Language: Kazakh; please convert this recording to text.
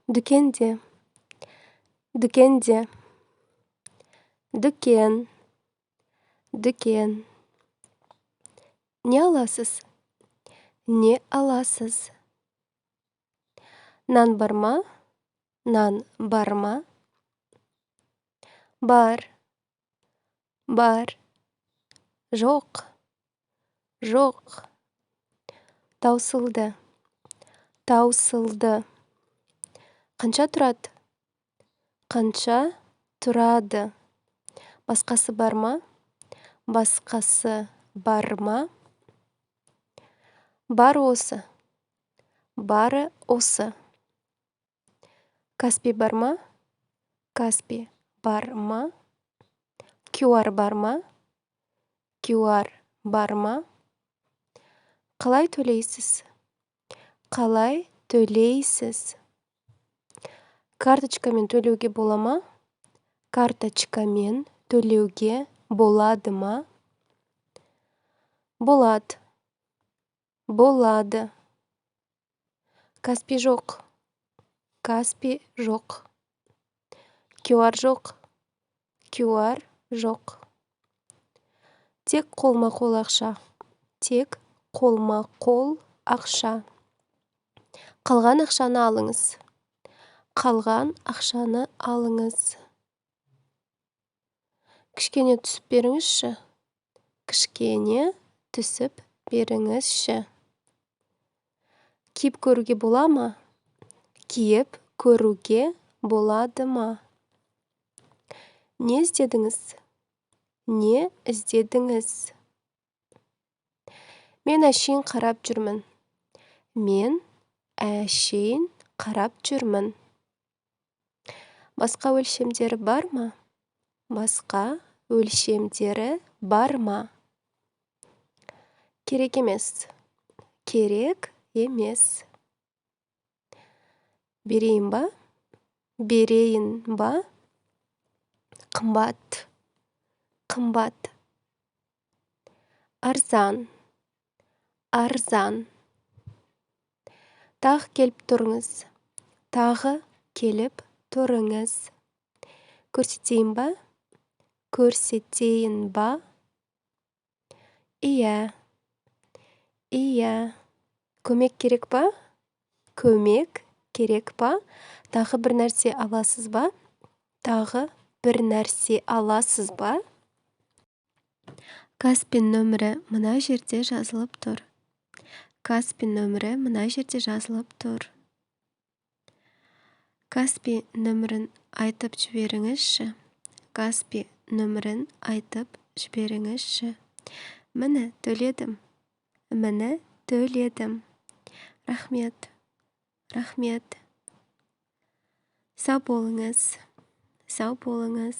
Дүкенде. Дүкенде. Дүкен. Дүкен. Не аласыз? Не аласыз? Нан бар ма? Нан бар ма? Бар. Бар. Жоқ. Жоқ. Таусылды. Таусылды. Қанша тұрады? Қанша тұрады? Басқасы бар ма? Басқасы бар ма? Бар осы. Бары осы. Каспий бар ма? Каспий бар ма? QR бар ма? QR бар ма? Қалай төлейсіз? Қалай төлейсіз? Карточкамен төлеуге бола ма? Карточкамен төлеуге болады ма? Болады. Болады. Каспий жоқ. Каспий жоқ. QR жоқ. QR жоқ. Тек қолма-қол ақша. Тек қолма-қол ақша. Қалған ақшаны алыңыз. Қалған ақшаны алыңыз. Кішкене түсіп беріңізші. Кішкене түсіп беріңізші. Киіп көруге бола ма? Киіп көруге болады ма? Не іздедіңіз? Не іздедіңіз? Мен әшейін қарап жүрмін. Мен әшейін қарап жүрмін. Басқа өлшемдері бар ма? Басқа өлшемдері бар ма? Керек емес. Керек емес. Берейін ба? Берейін ба? Қымбат. Қымбат. Арзан. Арзан. Тағы келіп тұрыңыз. Тағы келіп тұрыңыз. Көрсетейін ба? Көрсетейін ба? Иә. Иә. Көмек керек па? Көмек керек па? Тағы бір нәрсе аласыз ба? Тағы бір нәрсе аласыз ба? Каспий нөмірі мына жерде жазылып тұр. Каспий нөмірі мына жерде жазылып тұр. Каспий нөмірін айтып жіберіңізші. Каспий нөмірін айтып жіберіңізші. Міне төледім. Міне төледім. Рахмет. Рахмет. Сау болыңыз. Сау болыңыз.